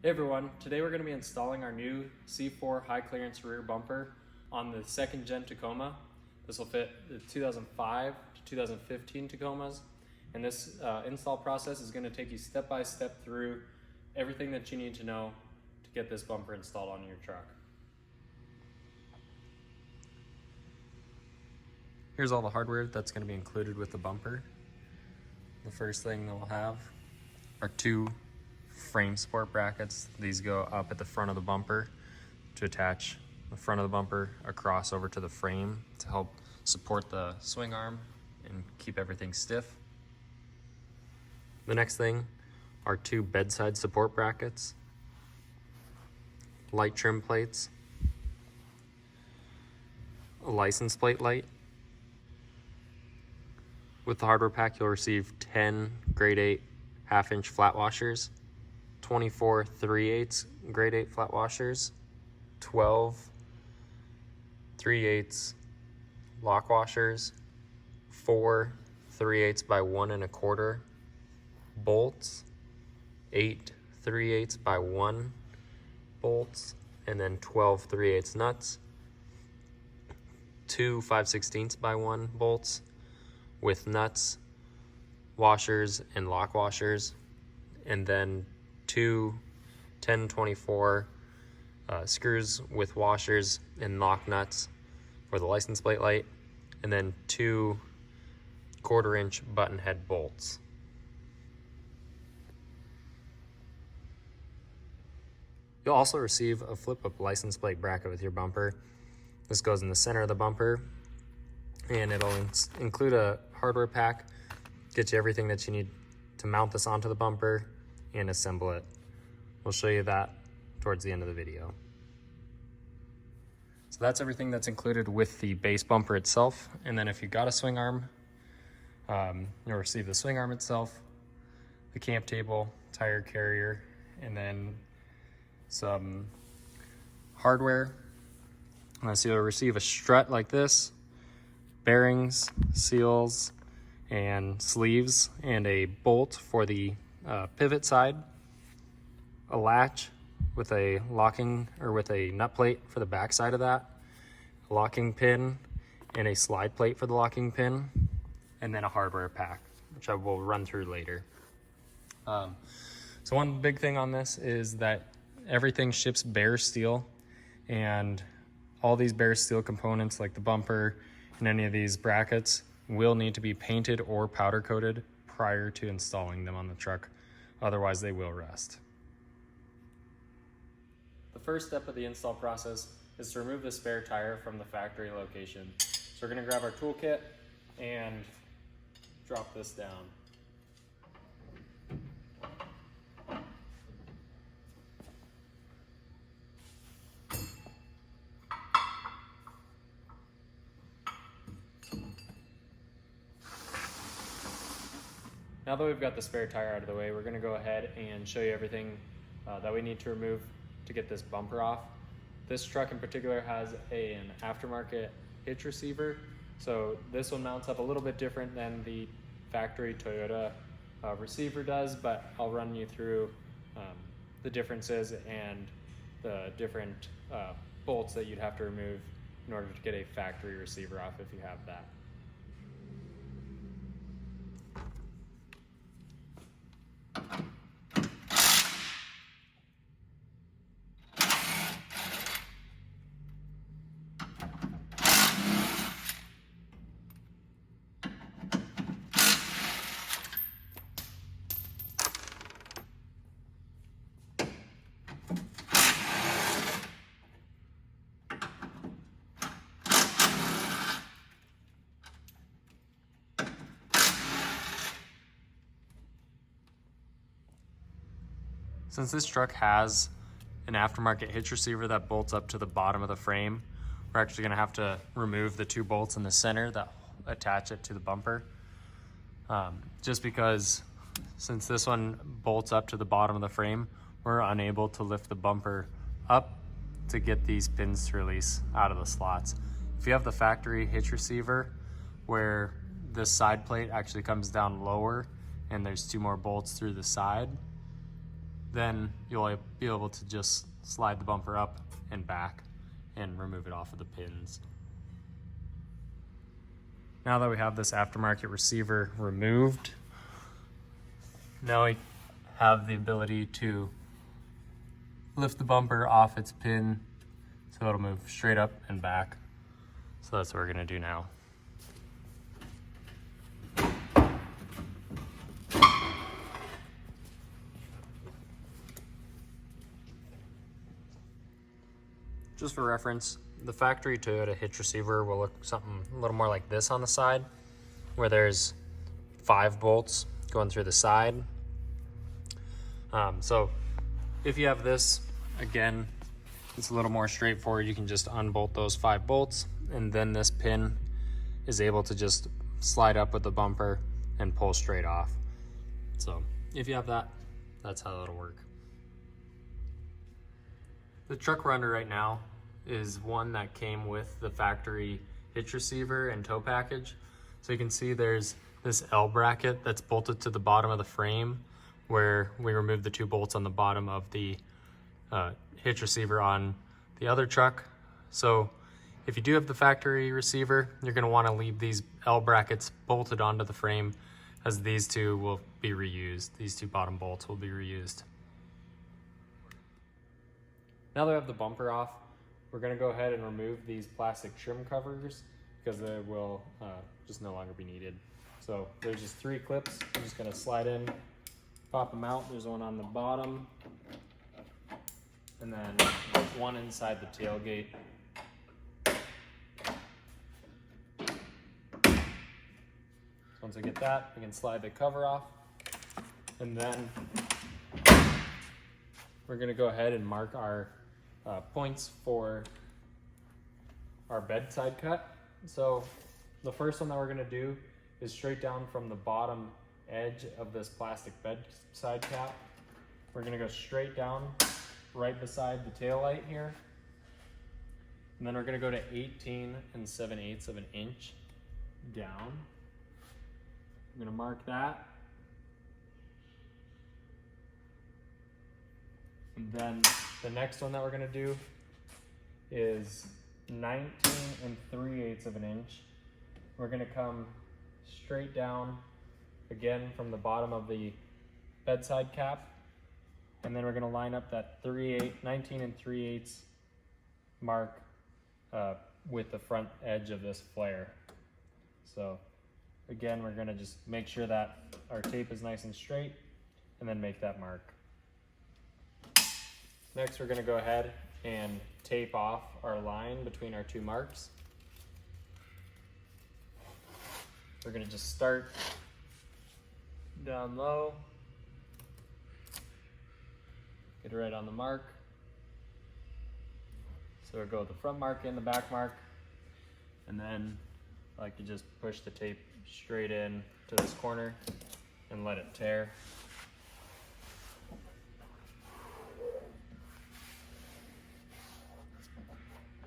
Hey everyone, today we're going to be installing our new C4 high clearance rear bumper on the second Gen Tacoma. This will fit the 2005 to 2015 Tacomas, and this install process is going to take you step by step through everything that you need to know to get this bumper installed on your truck. Here's all the hardware that's going to be included with the bumper. The first thing that we'll have are two frame support brackets. These go up at the front of the bumper to attach the front of the bumper across over to the frame to help support the swing arm and keep everything stiff. The next thing are two bedside support brackets, light trim plates, a license plate light. With the hardware pack, you'll receive 10 grade 8 half-inch flat washers, 24 3/8 grade 8 flat washers, 12 3/8 lock washers, 4 3/8 by 1 1/4 bolts, 8 3/8 by 1 bolts, and then 12 3/8 nuts, 2 5/16 by 1 bolts with nuts, washers, and lock washers, and then 2 10/24 screws with washers and lock nuts for the license plate light, and then 2 1/4-inch button head bolts. You'll also receive a flip-up license plate bracket with your bumper. This goes in the center of the bumper, and it'll include a hardware pack, get you everything that you need to mount this onto the bumper and assemble it. We'll show you that towards the end of the video. So that's everything that's included with the base bumper itself. And then if you got a swing arm, you'll receive the swing arm itself, the camp table, tire carrier, and then some hardware. So you'll receive a strut like this, bearings, seals, and sleeves, and a bolt for the pivot side, a latch with a locking or with a nut plate for the back side of that, a locking pin, and a slide plate for the locking pin, and then a hardware pack, which I will run through later. So one big thing on this is that everything ships bare steel, and all these bare steel components like the bumper and any of these brackets will need to be painted or powder coated prior to installing them on the truck. Otherwise they will rust. The first step of the install process is to remove the spare tire from the factory location. So we're going to grab our toolkit and drop this down. Now that we've got the spare tire out of the way, we're going to go ahead and show you everything that we need to remove to get this bumper off. This truck in particular has an aftermarket hitch receiver, so this one mounts up a little bit different than the factory Toyota receiver does, but I'll run you through the differences and the different bolts that you'd have to remove in order to get a factory receiver off if you have that. Since this truck has an aftermarket hitch receiver that bolts up to the bottom of the frame, we're actually gonna have to remove the 2 bolts in the center that attach it to the bumper. Just because since this one bolts up to the bottom of the frame, we're unable to lift the bumper up to get these pins to release out of the slots. If you have the factory hitch receiver where this side plate actually comes down lower and there's 2 more bolts through the side, then you'll be able to just slide the bumper up and back and remove it off of the pins. Now that we have this aftermarket receiver removed, now we have the ability to lift the bumper off its pin so it'll move straight up and back. So that's what we're gonna do now. Just for reference, the factory Toyota hitch receiver will look something a little more like this on the side, where there's 5 bolts going through the side. So if you have this, again, it's a little more straightforward. You can just unbolt those 5 bolts, and then this pin is able to just slide up with the bumper and pull straight off. So if you have that, that's how it'll work. The truck we're under right now is one that came with the factory hitch receiver and tow package. So you can see there's this L bracket that's bolted to the bottom of the frame, where we removed the 2 bolts on the bottom of the hitch receiver on the other truck. So if you do have the factory receiver, you're going to want to leave these L brackets bolted onto the frame, as these 2 will be reused. These 2 bottom bolts will be reused. Now that we have the bumper off, we're going to go ahead and remove these plastic trim covers because they will just no longer be needed. So there's just 3 clips. I'm just going to slide in, pop them out. There's one on the bottom, and then one inside the tailgate. Once I get that, I can slide the cover off, and then we're going to go ahead and mark our points for our bedside cut. So the first one that we're going to do is straight down from the bottom edge of this plastic bedside cap. We're going to go straight down right beside the tail light here, and then we're going to go to 18 7/8 of an inch down. I'm going to mark that. And then the next one that we're going to do is 19 3/8 of an inch. We're going to come straight down again from the bottom of the bedside cap, and then we're going to line up that 19 3/8 mark with the front edge of this flare. So again, we're going to just make sure that our tape is nice and straight, and then make that mark. Next, we're going to go ahead and tape off our line between our 2 marks. We're going to just start down low, get it right on the mark. So we'll go with the front mark and the back mark, and then I like to just push the tape straight in to this corner and let it tear.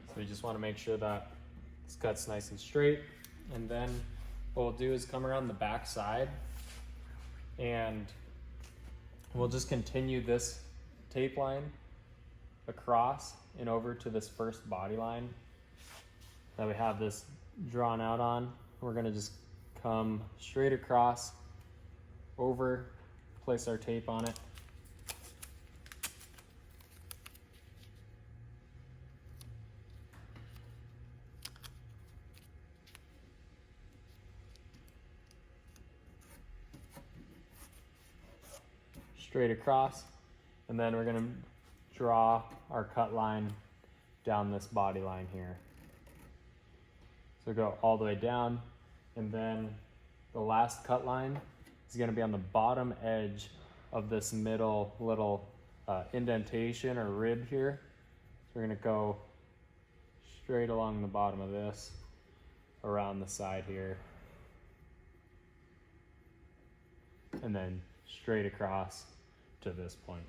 So we just want to make sure that this cut's nice and straight, and then what we'll do is come around the back side, and we'll just continue this tape line across and over to this first body line that we have this drawn out on. We're going to just come straight across over, place our tape on it. Straight across, and then we're going to draw our cut line down this body line here. So go all the way down, and then the last cut line is going to be on the bottom edge of this middle little indentation or rib here. So we're going to go straight along the bottom of this, around the side here, and then straight across to this point.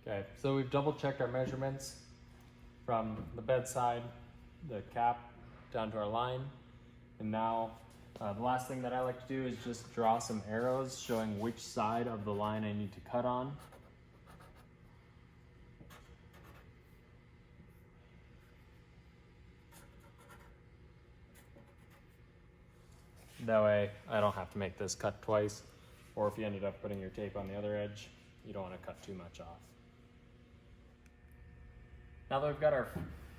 Okay, so we've double checked our measurements. from the bedside, the cap, down to our line. And now the last thing that I like to do is just draw some arrows showing which side of the line I need to cut on. That way I don't have to make this cut twice, or if you ended up putting your tape on the other edge, you don't want to cut too much off. Now that we've got our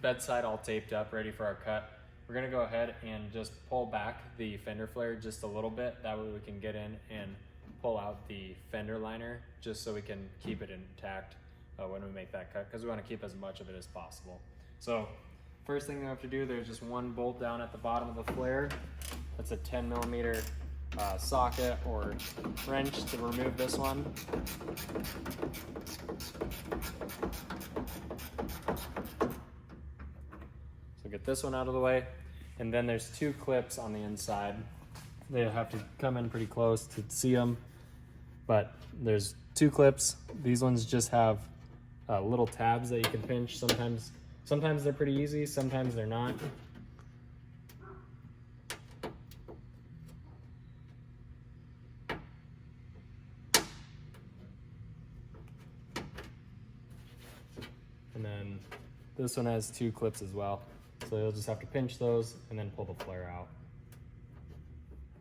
bedside all taped up, ready for our cut, we're going to go ahead and just pull back the fender flare just a little bit. That way we can get in and pull out the fender liner just so we can keep it intact when we make that cut, because we want to keep as much of it as possible. So first thing we have to do, there's just one bolt down at the bottom of the flare. That's a 10mm socket or wrench to remove this one. So get this one out of the way. And then there's two clips on the inside. They have to come in pretty close to see them, but there's two clips. These ones just have little tabs that you can pinch. Sometimes they're pretty easy, sometimes they're not. And then this one has two clips as well. So you'll just have to pinch those and then pull the flare out.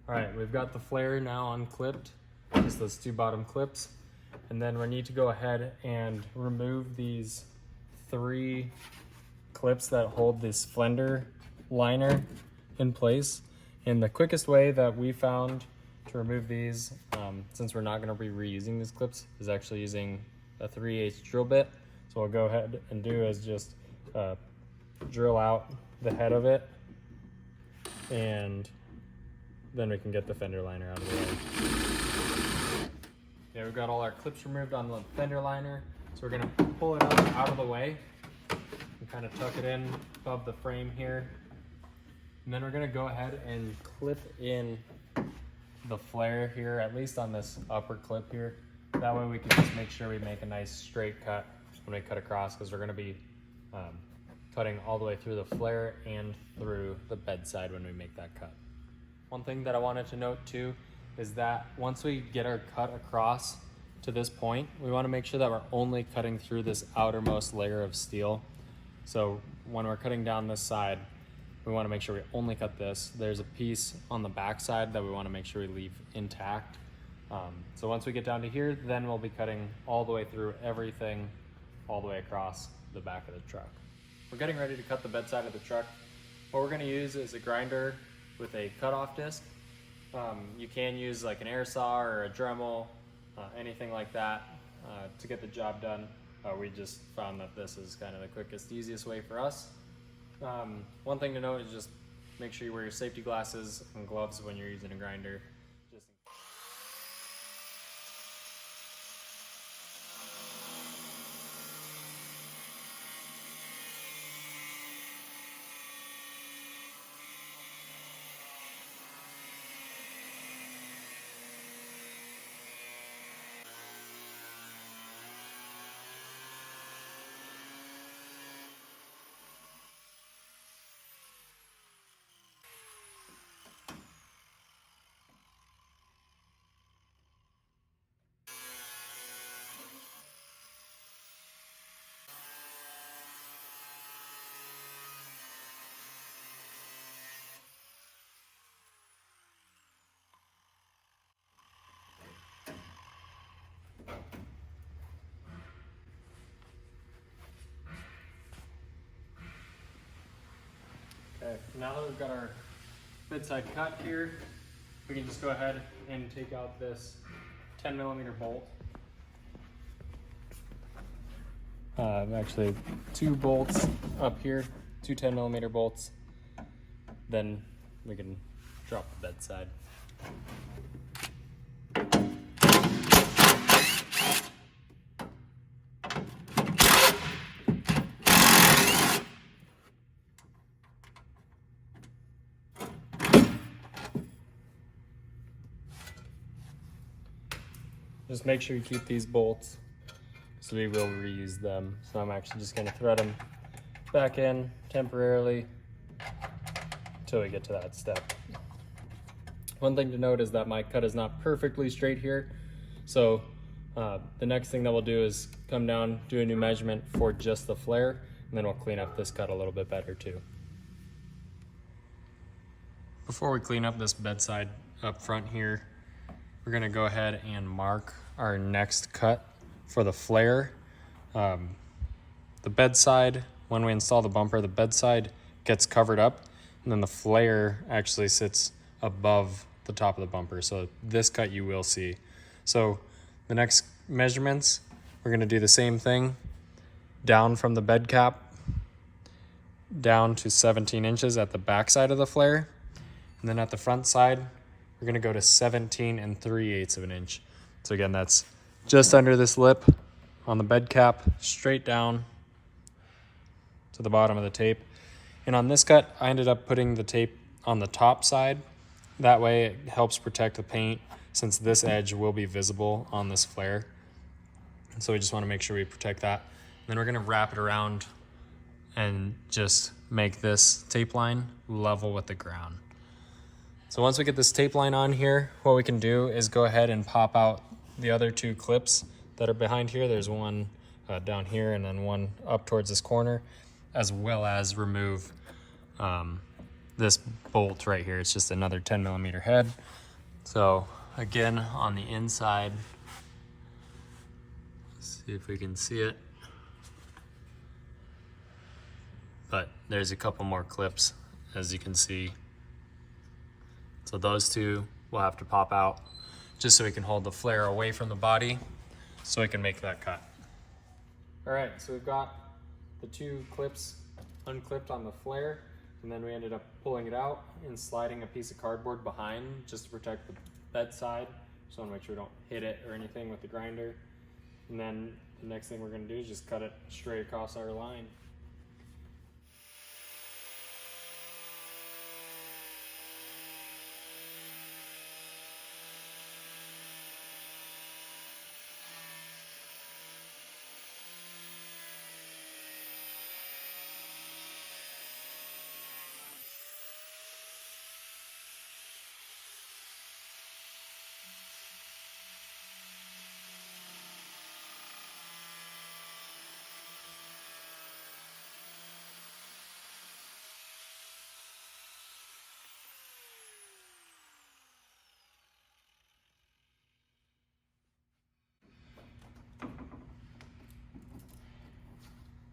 All right, we've got the flare now unclipped, just those two bottom clips. And then we need to go ahead and remove these three clips that hold this fender liner in place. And the quickest way that we found to remove these, since we're not gonna be reusing these clips, is actually using a 3/8 drill bit. So what we'll go ahead and do is just drill out the head of it, and then we can get the fender liner out of the way. Yeah, we've got all our clips removed on the fender liner, so we're gonna pull it up out of the way and kind of tuck it in above the frame here. And then we're gonna go ahead and clip in the flare here, at least on this upper clip here. That way we can just make sure we make a nice straight cut when we cut across, because we're gonna be cutting all the way through the flare and through the bedside when we make that cut. One thing that I wanted to note too is that once we get our cut across to this point, we want to make sure that we're only cutting through this outermost layer of steel. So when we're cutting down this side, we want to make sure we only cut this. There's a piece on the back side that we want to make sure we leave intact. So once we get down to here, then we'll be cutting all the way through everything, all the way across the back of the truck. We're getting ready to cut the bedside of the truck. What we're going to use is a grinder with a cutoff disc. You can use like an air saw or a Dremel, anything like that to get the job done. We just found that this is kind of the quickest, easiest way for us. One thing to note is just make sure you wear your safety glasses and gloves when you're using a grinder. Okay, now that we've got our bedside cut here, we can just go ahead and take out this 10mm bolt. Actually, two bolts up here, two 10mm bolts. Then we can drop the bedside. Just make sure you keep these bolts, so we will reuse them. So I'm actually just going to thread them back in temporarily until we get to that step. One thing to note is that my cut is not perfectly straight here. So the next thing that we'll do is come down, do a new measurement for just the flare, and then we'll clean up this cut a little bit better too. Before we clean up this bedside up front here, we're gonna go ahead and mark our next cut for the flare. The bedside, when we install the bumper, the bedside gets covered up, and then the flare actually sits above the top of the bumper. So this cut you will see. So the next measurements, we're gonna do the same thing, down from the bed cap, down to 17 inches at the back side of the flare. And then at the front side, we're gonna go to 17 3/8 of an inch. So again, that's just under this lip on the bed cap, straight down to the bottom of the tape. And on this cut, I ended up putting the tape on the top side. That way it helps protect the paint since this edge will be visible on this flare. So we just wanna make sure we protect that. And then we're gonna wrap it around and just make this tape line level with the ground. So once we get this tape line on here, what we can do is go ahead and pop out the other two clips that are behind here. There's one down here and then one up towards this corner, as well as remove this bolt right here. It's just another 10mm head. So again, on the inside, let's see if we can see it. But there's a couple more clips, as you can see. So those two will have to pop out just so we can hold the flare away from the body so we can make that cut. All right, so we've got the two clips unclipped on the flare, and then we ended up pulling it out and sliding a piece of cardboard behind just to protect the bedside. Just want to make sure we don't hit it or anything with the grinder. And then the next thing we're going to do is just cut it straight across our line.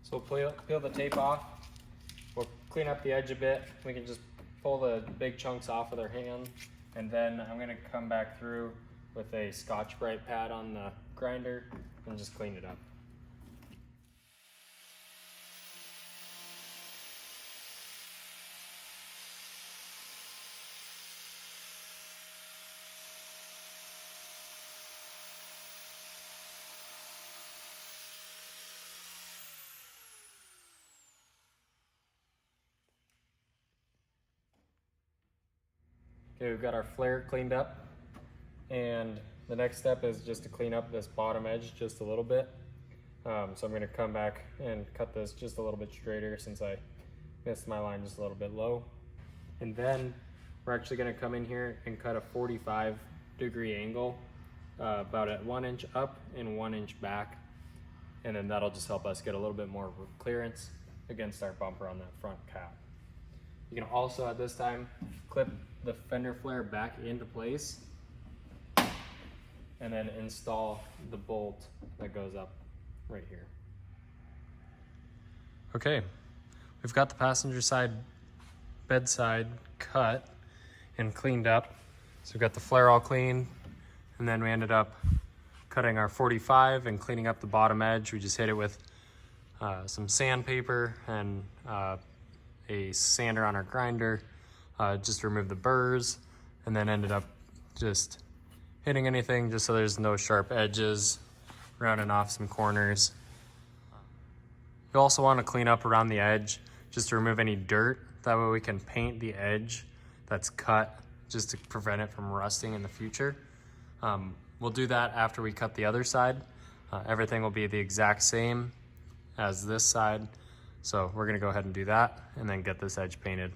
So we'll peel the tape off. We'll clean up the edge a bit. We can just pull the big chunks off with our hand. And then I'm gonna come back through with a Scotch-Brite pad on the grinder and just clean it up. Okay, we've got our flare cleaned up, and the next step is just to clean up this bottom edge just a little bit. So I'm going to come back and cut this just a little bit straighter since I missed my line just a little bit low. And then we're actually going to come in here and cut a 45-degree angle, about at 1 inch up and 1 inch back. And then that'll just help us get a little bit more clearance against our bumper on that front cap. You can also at this time clip the fender flare back into place and then install the bolt that goes up right here. Okay, we've got the passenger side bedside cut and cleaned up. So we've got the flare all clean, and then we ended up cutting our 45 and cleaning up the bottom edge. We just hit it with some sandpaper and a sander on our grinder, just to remove the burrs, and then ended up just hitting anything just so there's no sharp edges, rounding off some corners. You also want to clean up around the edge just to remove any dirt. That way we can paint the edge that's cut just to prevent it from rusting in the future. We'll do that after we cut the other side. Everything will be the exact same as this side. So we're gonna go ahead and do that and then get this edge painted.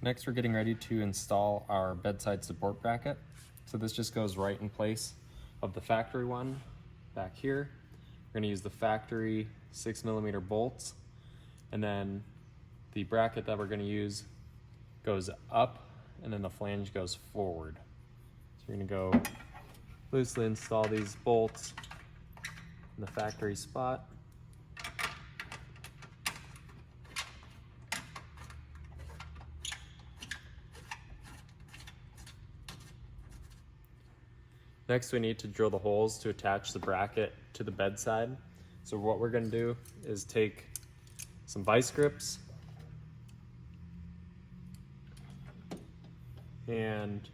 Next, we're getting ready to install our bedside support bracket. So this just goes right in place of the factory one back here. We're gonna use the factory 6mm bolts, and then the bracket that we're gonna use goes up and then the flange goes forward. So you're gonna go loosely install these bolts in the factory spot. Next, we need to drill the holes to attach the bracket to the bedside. So what we're gonna do is take some vice grips and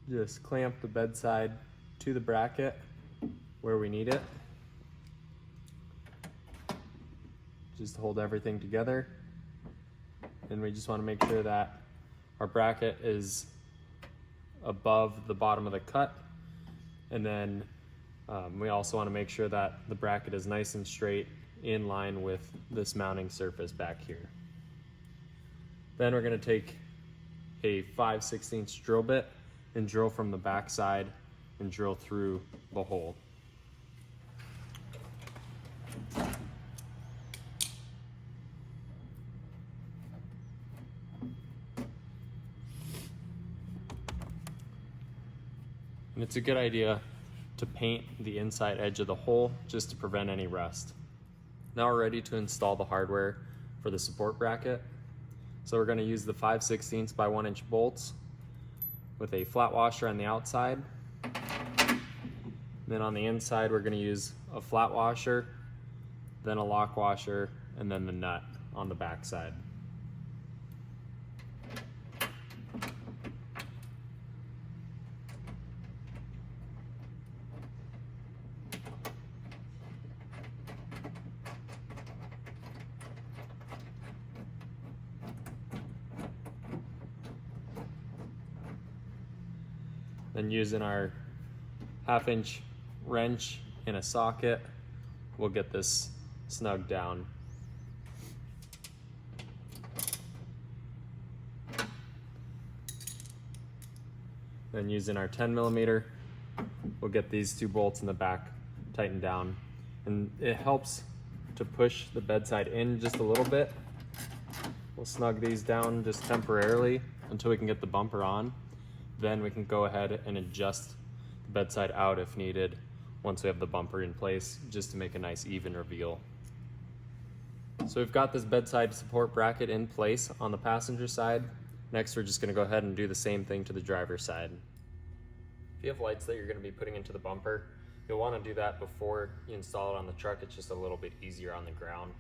just clamp the bedside to the bracket where we need it, just to hold everything together. And we just want to make sure that our bracket is above the bottom of the cut, and then we also want to make sure that the bracket is nice and straight in line with this mounting surface back here. Then we're going to take a 5/16 drill bit and drill from the back side and drill through the hole. And it's a good idea to paint the inside edge of the hole just to prevent any rust. Now we're ready to install the hardware for the support bracket. So we're going to use the 5/16 by 1 inch bolts with a flat washer on the outside. Then on the inside, we're going to use a flat washer, then a lock washer, and then the nut on the back side. Then using our 1/2 inch wrench in a socket, we'll get this snug down. Then using our 10mm, we'll get these 2 bolts in the back tightened down. And it helps to push the bedside in just a little bit. We'll snug these down just temporarily until we can get the bumper on. Then we can go ahead and adjust the bedside out if needed once we have the bumper in place, just to make a nice even reveal. So we've got this bedside support bracket in place on the passenger side. Next, we're just gonna go ahead and do the same thing to the driver's side. If you have lights that you're gonna be putting into the bumper, you'll wanna do that before you install it on the truck. It's just a little bit easier on the ground.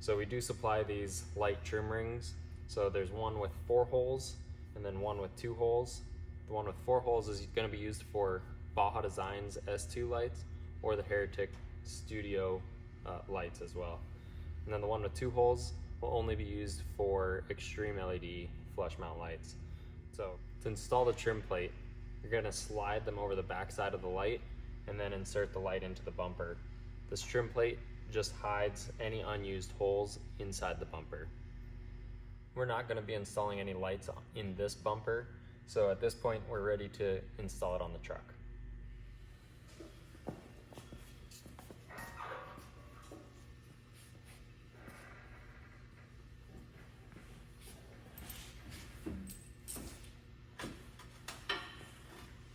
So we do supply these light trim rings. So there's one with 4 holes and then one with 2 holes. The one with 4 holes is going to be used for Baja Designs S2 lights or the Heretic Studio lights as well. And then the one with 2 holes will only be used for extreme LED flush mount lights. So to install the trim plate, you're going to slide them over the back side of the light and then insert the light into the bumper. This trim plate just hides any unused holes inside the bumper. We're not going to be installing any lights in this bumper. So at this point, we're ready to install it on the truck.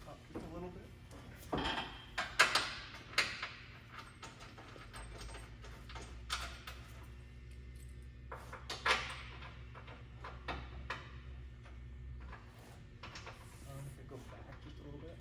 Up just a little bit. Go back just a little bit.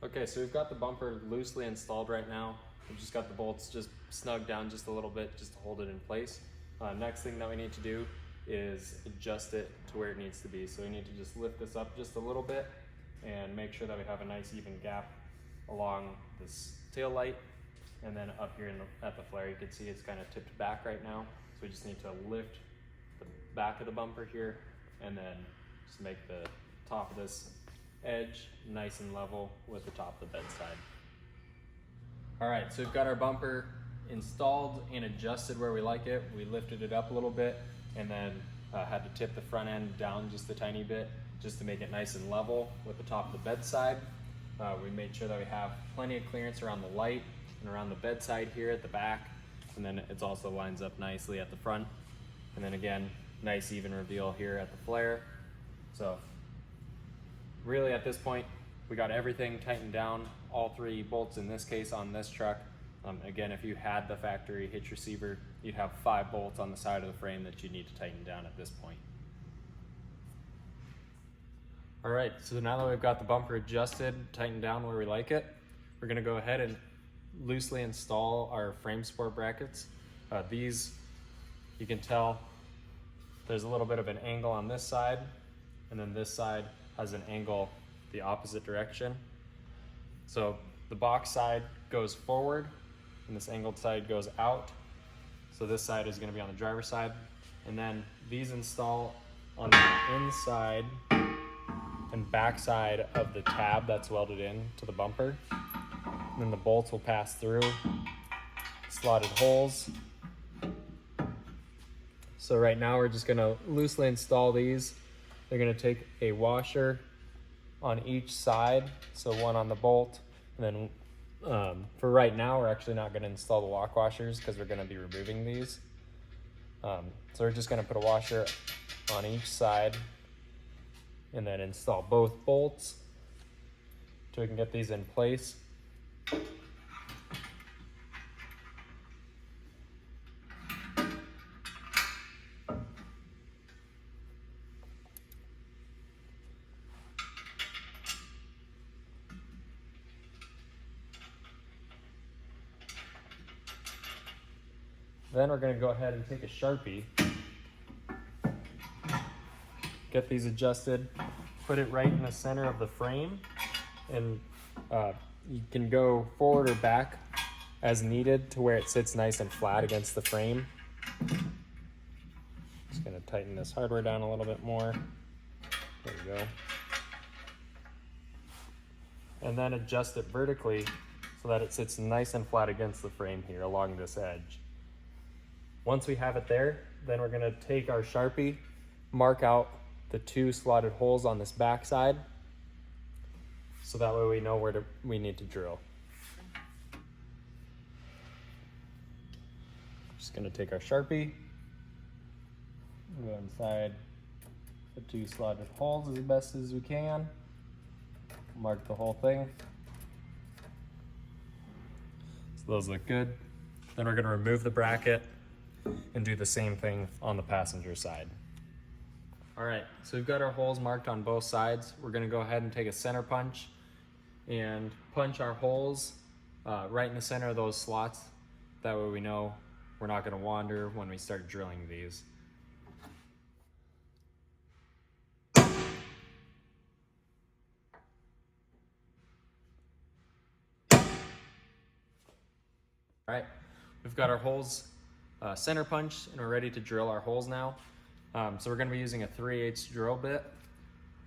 Okay, so we've got the bumper loosely installed right now. We've just got the bolts just snugged down just a little bit just to hold it in place. Next thing that we need to do is adjust it to where it needs to be. So we need to just lift this up just a little bit and make sure that we have a nice even gap along this tail light. And then up here at the flare, you can see it's kind of tipped back right now. So we just need to lift the back of the bumper here and then just make the top of this edge nice and level with the top of the bedside. All right, so we've got our bumper installed and adjusted where we like it. We lifted it up a little bit and then had to tip the front end down just a tiny bit just to make it nice and level with the top of the bedside. We made sure that we have plenty of clearance around the light and around the bedside here at the back, and then it also lines up nicely at the front. And then again, nice even reveal here at the flare. So really at this point, we got everything tightened down, all 3 bolts in this case on this truck. Again, if you had the factory hitch receiver, you'd have 5 bolts on the side of the frame that you need to tighten down at this point. All right, so now that we've got the bumper adjusted, tightened down where we like it, we're gonna go ahead and loosely install our frame support brackets. These, you can tell there's a little bit of an angle on this side, and then this side has an angle the opposite direction. So the box side goes forward and this angled side goes out. So this side is going to be on the driver's side. And then these install on the inside and back side of the tab that's welded in to the bumper. And then the bolts will pass through slotted holes. So right now we're just going to loosely install these. They're going to take a washer on each side, so one on the bolt, and then for right now we're actually not going to install the lock washers because we're going to be removing these. So we're just going to put a washer on each side and then install both bolts so we can get these in place. Then we're going to go ahead and take a Sharpie, get these adjusted, put it right in the center of the frame, and you can go forward or back as needed to where it sits nice and flat against the frame. Just going to tighten this hardware down a little bit more. There we go. And then adjust it vertically so that it sits nice and flat against the frame here along this edge. Once we have it there, then we're gonna take our Sharpie, mark out the 2 slotted holes on this back side, so that way we know where we need to drill. Just gonna take our Sharpie, go inside the 2 slotted holes as best as we can, mark the whole thing. So those look good. Then we're gonna remove the bracket and do the same thing on the passenger side. All right, so we've got our holes marked on both sides. We're gonna go ahead and take a center punch and punch our holes right in the center of those slots. That way we know we're not gonna wander when we start drilling these. All right, we've got our holes center punched and we're ready to drill our holes now. So we're going to be using a 3/8 drill bit.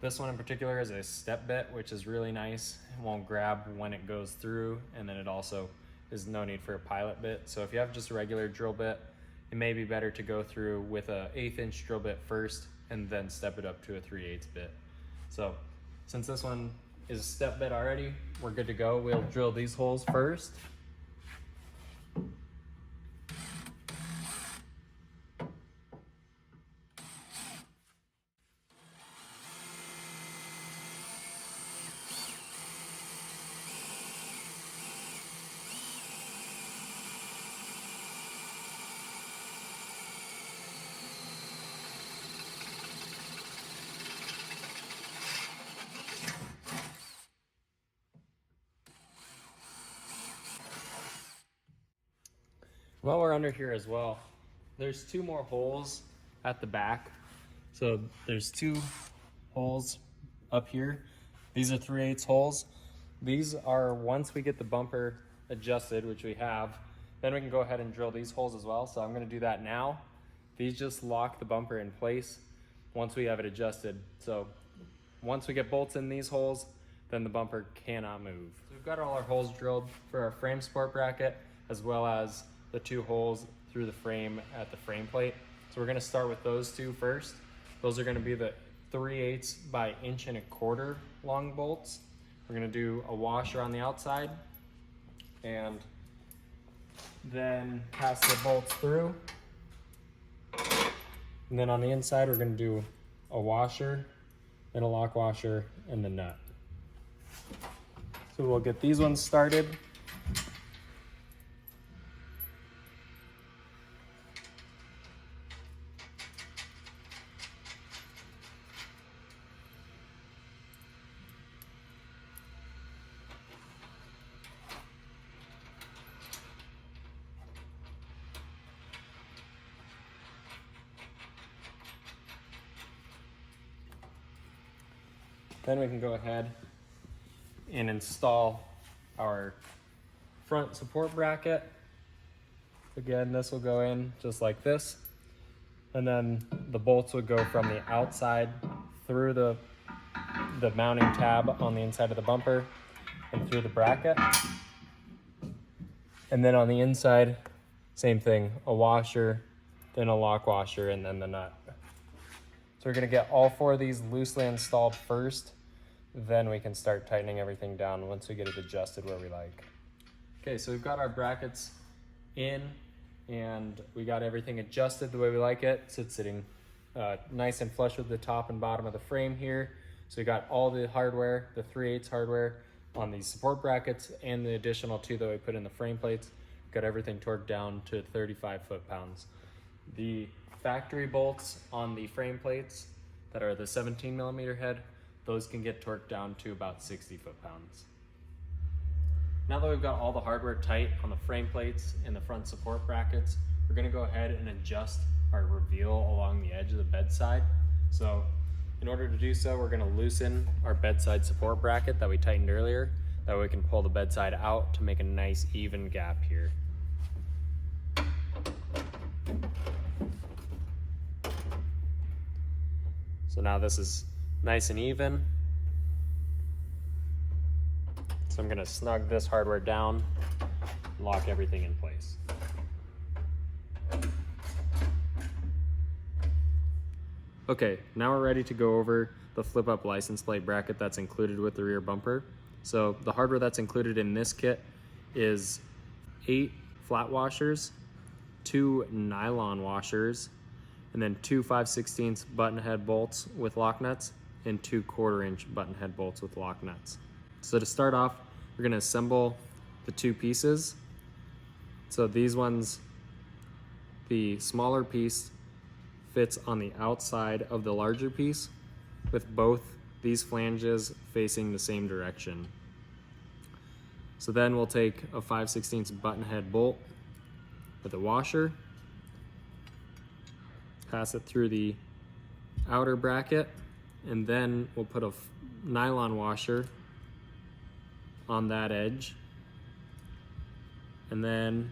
This one in particular is a step bit, which is really nice. It won't grab when it goes through, and then it also is no need for a pilot bit. So if you have just a regular drill bit, it may be better to go through with a 1/8" drill bit first and then step it up to a 3/8 bit. So since this one is a step bit already, we're good to go. We'll drill these holes first. While we're under here as well, there's 2 more holes at the back. So there's 2 holes up here. These are 3/8 holes. These are, once we get the bumper adjusted, which we have, then we can go ahead and drill these holes as well. So I'm gonna do that now. These just lock the bumper in place once we have it adjusted. So once we get bolts in these holes, then the bumper cannot move. So we've got all our holes drilled for our frame support bracket, as well as the 2 holes through the frame at the frame plate. So we're gonna start with those 2 first. Those are gonna be the 3/8 by 1.25" long bolts. We're gonna do a washer on the outside and then pass the bolts through. And then on the inside, we're gonna do a washer, then a lock washer, and the nut. So we'll get these ones started. Then we can go ahead and install our front support bracket. Again, this will go in just like this. And then the bolts would go from the outside through the mounting tab on the inside of the bumper and through the bracket. And then on the inside, same thing, a washer, then a lock washer, and then the nut. So we're gonna get all 4 of these loosely installed first, then we can start tightening everything down once we get it adjusted where we like. Okay, so we've got our brackets in and we got everything adjusted the way we like it. So it's sitting nice and flush with the top and bottom of the frame here. So we got all the hardware, the 3/8 hardware on these support brackets and the additional 2 that we put in the frame plates. Got everything torqued down to 35 foot-pounds. The factory bolts on the frame plates that are the 17mm head, those can get torqued down to about 60 foot-pounds. Now that we've got all the hardware tight on the frame plates and the front support brackets, we're gonna go ahead and adjust our reveal along the edge of the bedside. So in order to do so, we're gonna loosen our bedside support bracket that we tightened earlier. That way we can pull the bedside out to make a nice even gap here. So now this is nice and even. So I'm gonna snug this hardware down, lock everything in place. Okay, now we're ready to go over the flip-up license plate bracket that's included with the rear bumper. So the hardware that's included in this kit is 8 flat washers, 2 nylon washers, and then 2 5/16 button head bolts with lock nuts and 2 1/4" button head bolts with lock nuts. So to start off, we're gonna assemble the 2 pieces. So these ones, the smaller piece fits on the outside of the larger piece with both these flanges facing the same direction. So then we'll take a 5/16 button head bolt with a washer, pass it through the outer bracket, and then we'll put a nylon washer on that edge, and then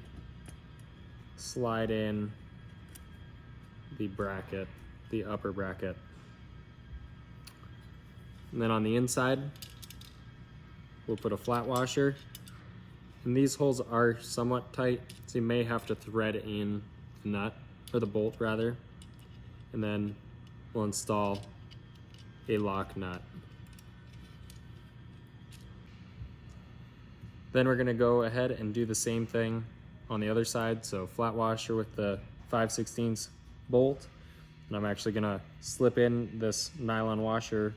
slide in the bracket, the upper bracket. And then on the inside, we'll put a flat washer. And these holes are somewhat tight, so you may have to thread in the nut, or the bolt rather. And then we'll install a lock nut. Then we're gonna go ahead and do the same thing on the other side. So flat washer with the 5/16 bolt. And I'm actually gonna slip in this nylon washer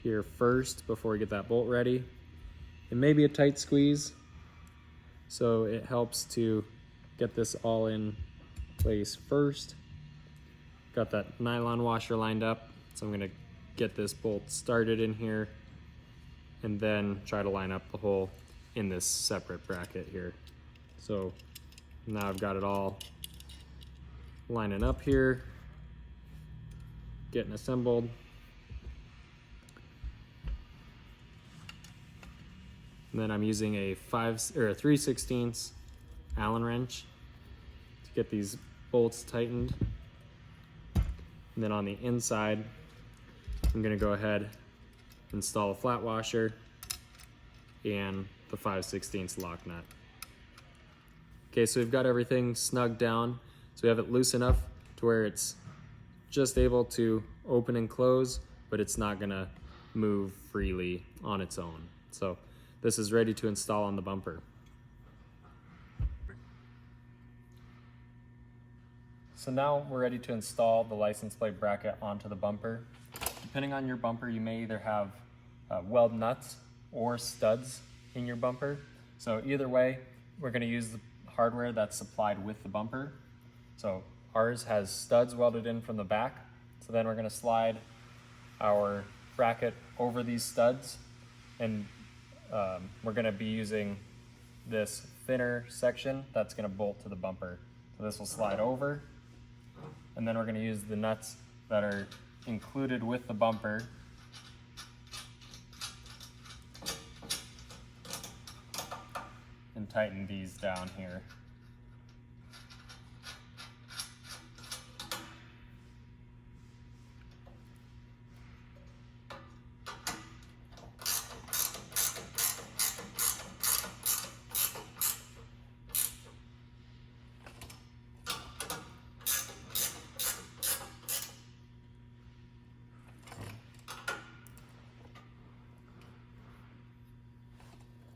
here first before we get that bolt ready. It may be a tight squeeze, so it helps to get this all in place first. Got that nylon washer lined up, so I'm gonna get this bolt started in here and then try to line up the hole in this separate bracket here. So Now I've got it all lining up here, getting assembled. And then I'm using a 3/16 Allen wrench to get these bolts tightened. And then on the inside, I'm gonna go ahead, install a flat washer and the 5/16 lock nut. Okay, so we've got everything snugged down. So we have it loose enough to where it's just able to open and close, but it's not gonna move freely on its own. So this is ready to install on the bumper. So now we're ready to install the license plate bracket onto the bumper. Depending on your bumper, you may either have weld nuts or studs in your bumper. So either way, we're gonna use the hardware that's supplied with the bumper. So ours has studs welded in from the back. So then we're gonna slide our bracket over these studs, and we're gonna be using this thinner section that's gonna bolt to the bumper. So this will slide over, and then we're gonna use the nuts that are included with the bumper and tighten these down here.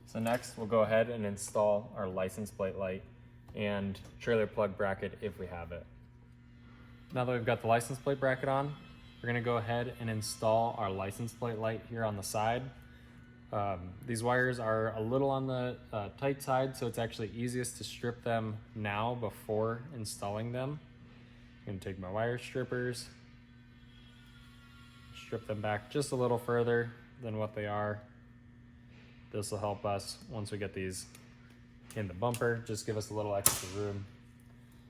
So next we'll go ahead and install our license plate light and trailer plug bracket if we have it. Now that we've got the license plate bracket on, we're gonna go ahead and install our license plate light here on the side. These wires are a little on the tight side, so it's actually easiest to strip them now before installing them. I'm gonna take my wire strippers, strip them back just a little further than what they are. This will help us once we get these in the bumper, just give us a little extra room.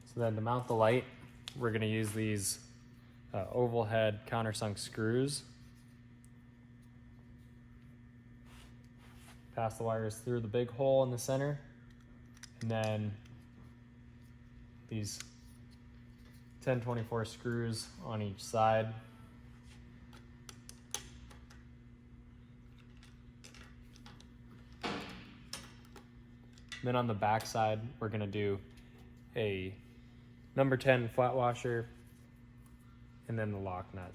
So then to mount the light, we're gonna use these oval head countersunk screws. Pass the wires through the big hole in the center, and then these 1024 screws on each side. Then on the back side, we're gonna do a number 10 flat washer and then the lock nut.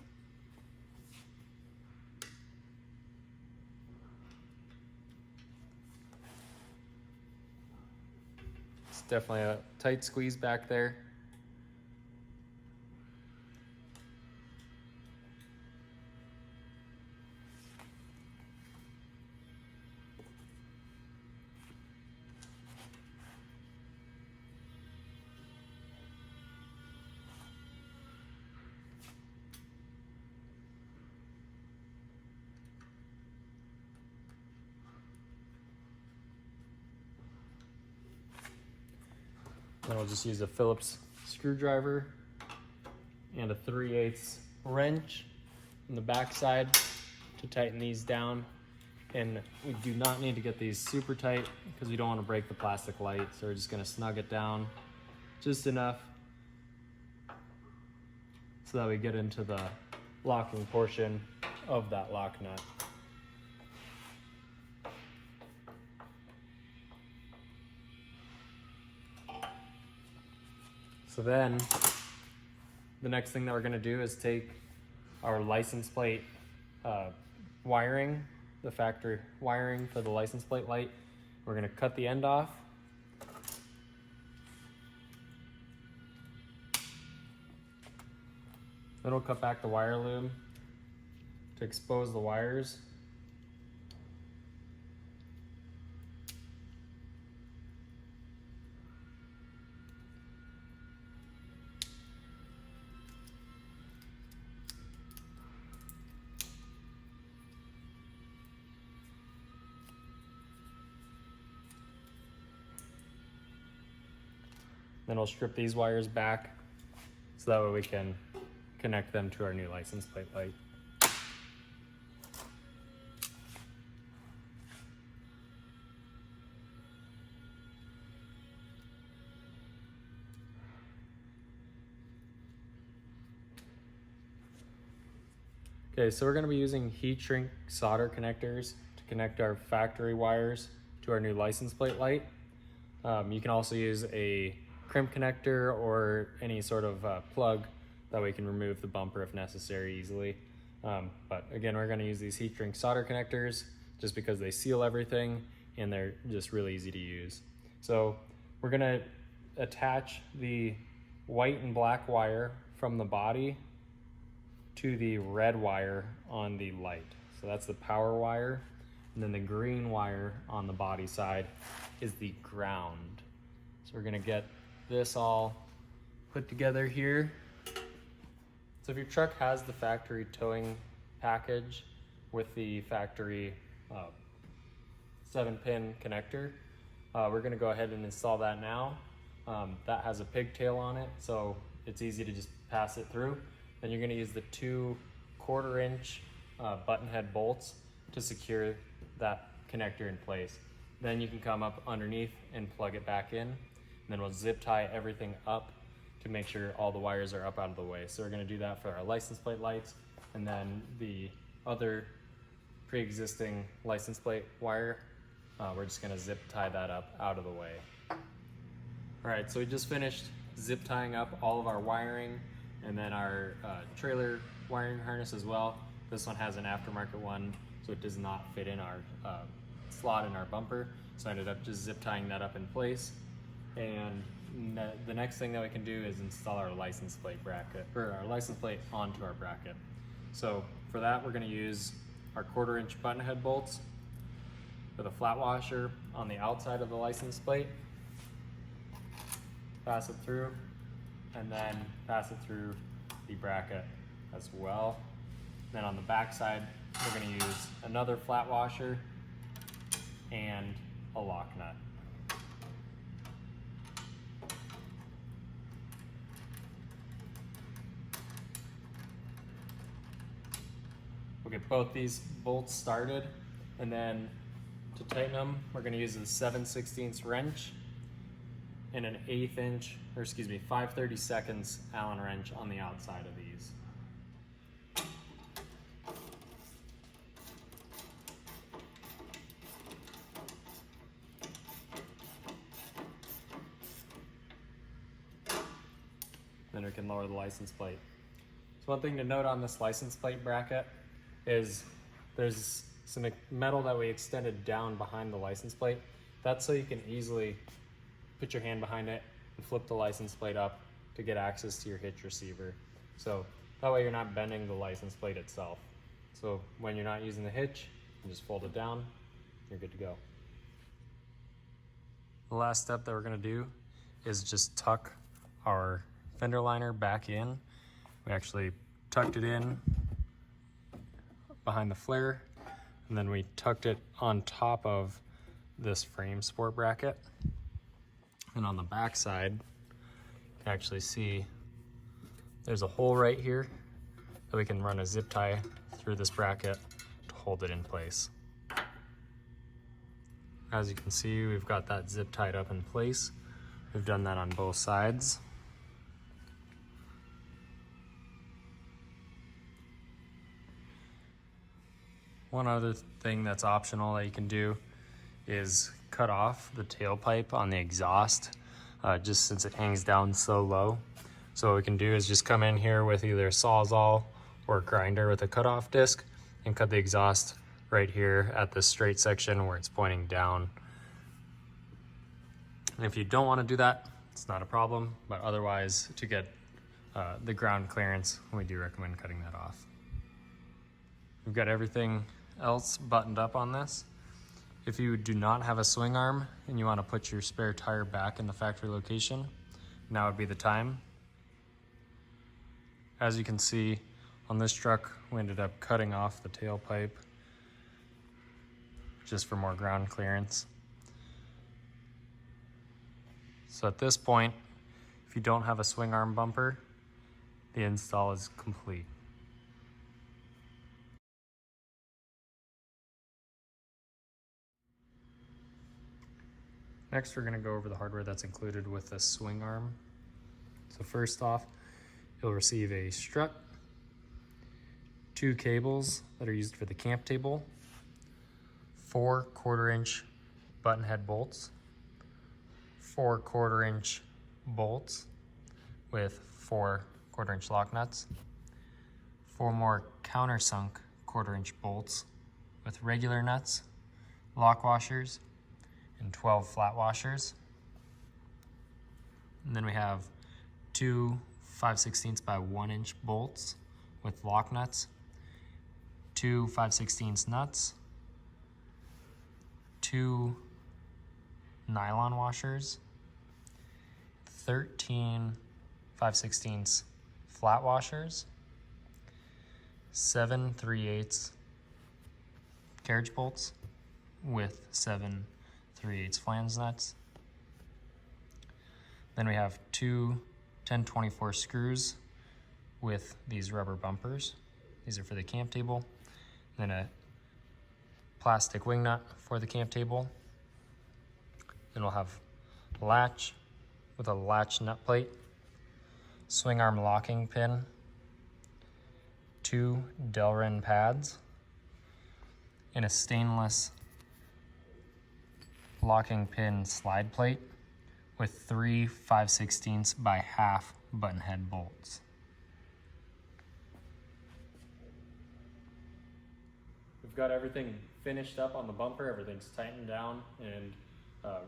It's definitely a tight squeeze back there. Then we'll just use a Phillips screwdriver and a 3/8 wrench on the back side to tighten these down. And we do not need to get these super tight because we don't want to break the plastic light. So we're just going to snug it down just enough so that we get into the locking portion of that lock nut. So then the next thing that we're gonna do is take our license plate wiring, the factory wiring for the license plate light. We're gonna cut the end off. Then we'll cut back the wire loom to expose the wires. Then we'll strip these wires back so that way we can connect them to our new license plate light. Okay, so we're going to be using heat shrink solder connectors to connect our factory wires to our new license plate light. You can also use a crimp connector or any sort of plug that way you can remove the bumper if necessary easily. But again, we're going to use these heat shrink solder connectors just because they seal everything and they're just really easy to use. So we're going to attach the white and black wire from the body to the red wire on the light. So that's the power wire. And then the green wire on the body side is the ground. So we're gonna get this all put together here. So if your truck has the factory towing package with the factory 7-pin connector, we're gonna go ahead and install that now. That has a pigtail on it, so it's easy to just pass it through. Then you're going to use the 2 1/4-inch button head bolts to secure that connector in place. Then you can come up underneath and plug it back in. And then we'll zip tie everything up to make sure all the wires are up out of the way. So we're going to do that for our license plate lights, and then the other pre-existing license plate wire, we're just going to zip tie that up out of the way. All right, so we just finished zip tying up all of our wiring and then our trailer wiring harness as well. This one has an aftermarket one, so it does not fit in our slot in our bumper. So I ended up just zip tying that up in place. And the next thing that we can do is install our license plate bracket, or our license plate onto our bracket. So for that, we're gonna use our 1/4-inch button head bolts with a flat washer on the outside of the license plate. Pass it through, and then pass it through the bracket as well. Then on the back side, we're going to use another flat washer and a lock nut. We'll get both these bolts started, and then to tighten them, we're going to use a 7/16 wrench and an 5/32 Allen wrench on the outside of these. Then we can lower the license plate. So one thing to note on this license plate bracket is there's some metal that we extended down behind the license plate. That's so you can easily put your hand behind it and flip the license plate up to get access to your hitch receiver. So that way you're not bending the license plate itself. So when you're not using the hitch, you just fold it down, you're good to go. The last step that we're gonna do is just tuck our fender liner back in. We actually tucked it in behind the flare, and then we tucked it on top of this frame support bracket. And on the back side, you can actually see there's a hole right here that we can run a zip tie through this bracket to hold it in place. As you can see, we've got that zip tied up in place. We've done that on both sides. One other thing that's optional that you can do is cut off the tailpipe on the exhaust, just since it hangs down so low. So what we can do is just come in here with either a Sawzall or a grinder with a cutoff disc and cut the exhaust right here at the straight section where it's pointing down. And if you don't want to do that, it's not a problem, but otherwise to get the ground clearance, we do recommend cutting that off. We've got everything else buttoned up on this. If you do not have a swing arm and you want to put your spare tire back in the factory location, now would be the time. As you can see on this truck, we ended up cutting off the tailpipe just for more ground clearance. So at this point, you don't have a swing arm bumper, the install is complete. Next, we're going to go over the hardware that's included with the swing arm. So first off, you'll receive a strut, 2 cables that are used for the camp table, 4 1/4-inch button head bolts, 4 1/4-inch bolts with 4 1/4-inch lock nuts, 4 more countersunk 1/4-inch bolts with regular nuts, lock washers, and 12 flat washers. And then we have 2 5/16 by 1 inch bolts with lock nuts, 2 5/16 nuts, 2 nylon washers, 13 5/16 flat washers, 7 3/8 carriage bolts with 7 3/8 flange nuts. Then we have 2 10-24 screws with these rubber bumpers. These are for the camp table. Then a plastic wing nut for the camp table. Then we'll have a latch with a latch nut plate, swing arm locking pin, 2 Delrin pads, and a stainless locking pin slide plate with 3 5/16 by half button head bolts. We've got everything finished up on the bumper. Everything's tightened down and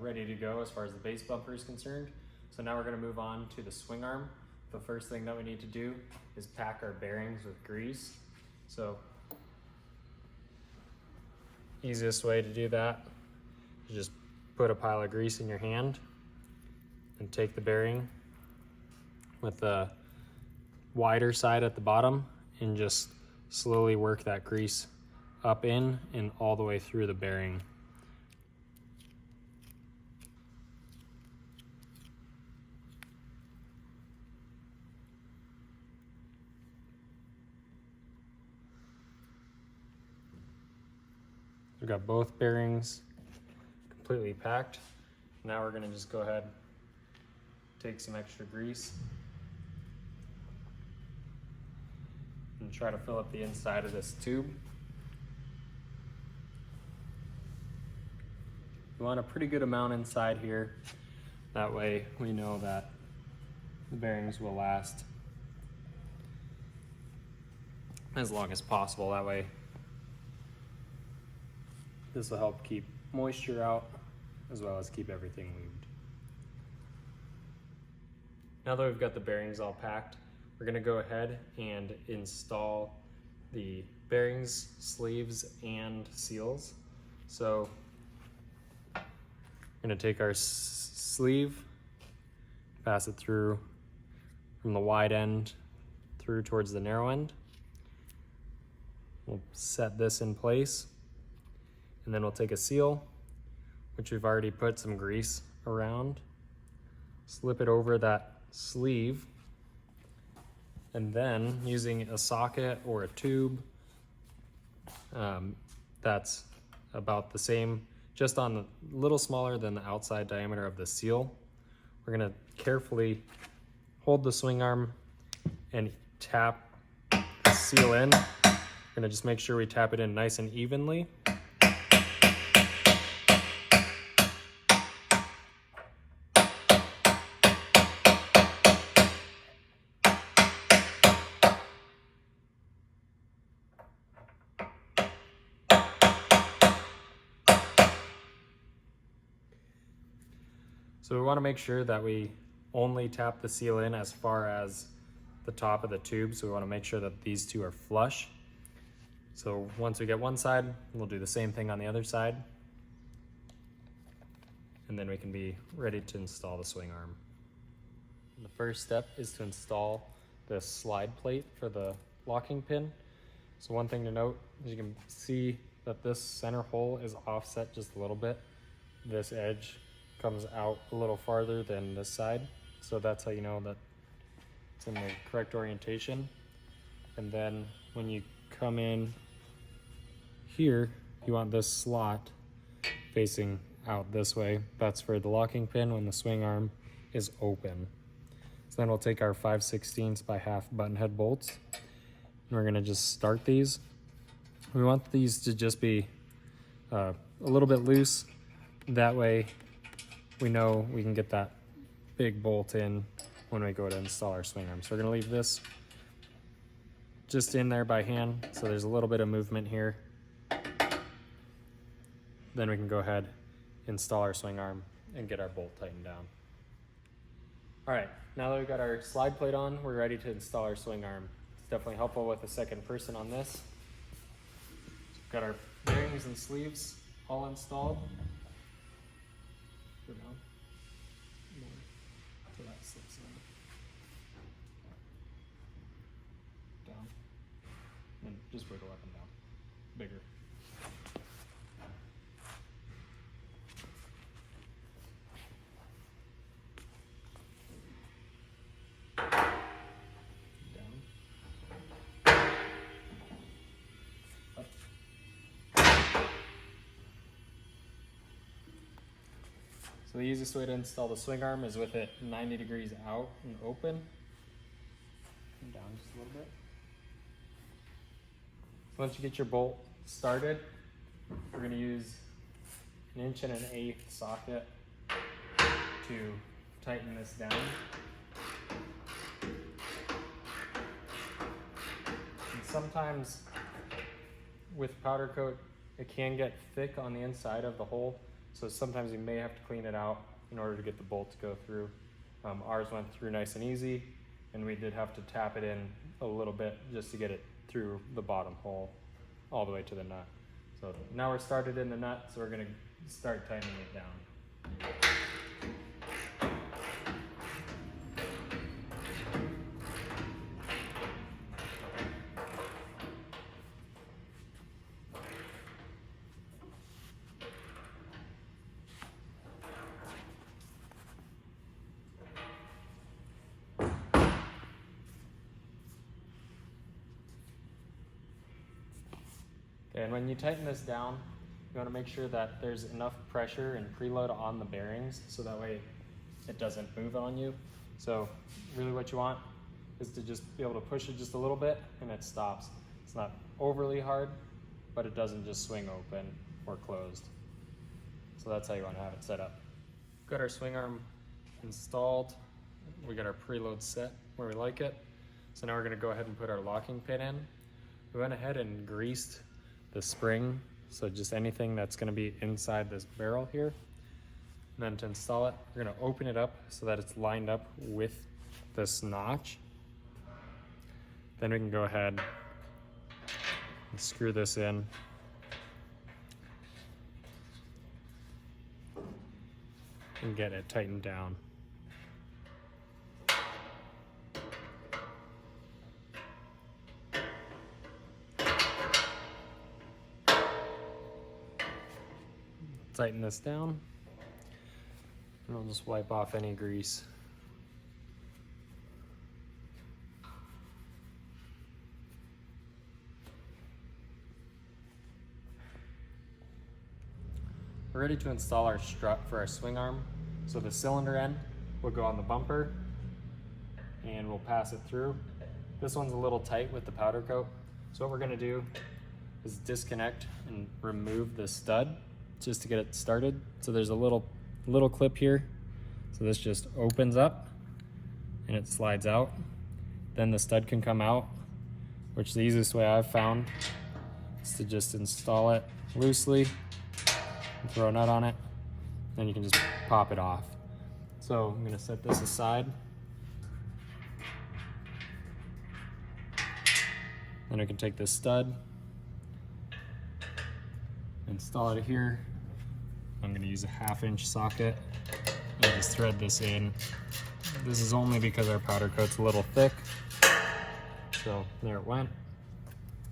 ready to go as far as the base bumper is concerned. So now we're going to move on to the swing arm. The first thing that we need to do is pack our bearings with grease. So easiest way to do that is just put a pile of grease in your hand and take the bearing with the wider side at the bottom and just slowly work that grease up in and all the way through the bearing. We've got both bearings completely packed. Now we're going to just go ahead, take some extra grease, and try to fill up the inside of this tube. We want a pretty good amount inside here. That way we know that the bearings will last as long as possible. That way this will help keep moisture out as well as keep everything lubed. Now that we've got the bearings all packed, we're going to go ahead and install the bearings, sleeves, and seals. So we're going to take our sleeve, pass it through from the wide end through towards the narrow end. We'll set this in place, and then we'll take a seal, which we've already put some grease around, slip it over that sleeve, and then using a socket or a tube that's about the same, just on a little smaller than the outside diameter of the seal, we're going to carefully hold the swing arm and tap the seal in. We're going to just make sure we tap it in nice and evenly. So we want to make sure that we only tap the seal in as far as the top of the tube. So we want to make sure that these two are flush. So once we get one side, we'll do the same thing on the other side. And then we can be ready to install the swing arm. The first step is to install the slide plate for the locking pin. So one thing to note is you can see that this center hole is offset just a little bit. This edge comes out a little farther than this side. So that's how you know that it's in the correct orientation. And then when you come in here, you want this slot facing out this way. That's for the locking pin when the swing arm is open. So then we'll take our 5/16 by half button head bolts, and we're gonna just start these. We want these to just be a little bit loose. That way we know we can get that big bolt in when we go to install our swing arm. So we're gonna leave this just in there by hand, so there's a little bit of movement here. Then we can go ahead, install our swing arm, and get our bolt tightened down. All right, now that we've got our slide plate on, we're ready to install our swing arm. It's definitely helpful with a second person on this. We've got our bearings and sleeves all installed. Go down. More till that slips in. Down. And just wiggle up and down. Bigger. So the easiest way to install the swing arm is with it 90 degrees out and open. And down just a little bit. So once you get your bolt started, we're going to use 1 1/8" socket to tighten this down. And sometimes with powder coat, it can get thick on the inside of the hole. So sometimes you may have to clean it out in order to get the bolt to go through. Ours went through nice and easy, and we did have to tap it in a little bit just to get it through the bottom hole all the way to the nut. So now we're started in the nut, so we're gonna start tightening it down. And when you tighten this down, you want to make sure that there's enough pressure and preload on the bearings so that way it doesn't move on you. So really what you want is to just be able to push it just a little bit and it stops. It's not overly hard, but it doesn't just swing open or closed. So that's how you want to have it set up. Got our swing arm installed. We got our preload set where we like it. So now we're going to go ahead and put our locking pin in. We went ahead and greased the spring, so just anything that's going to be inside this barrel here. And then to install it, we're going to open it up so that it's lined up with this notch. Then we can go ahead and screw this in. And get it tightened down. Tighten this down, and I'll just wipe off any grease. We're ready to install our strut for our swing arm. So the cylinder end will go on the bumper, and we'll pass it through. This one's a little tight with the powder coat, so what we're going to do is disconnect and remove the stud just to get it started. So there's a little clip here. So this just opens up and it slides out. Then the stud can come out, which the easiest way I've found is to just install it loosely and throw a nut on it. Then you can just pop it off. So I'm gonna set this aside. Then I can take this stud, install it here. I'm going to use a 1/2" socket and just thread this in. This is only because our powder coat's a little thick. So there it went.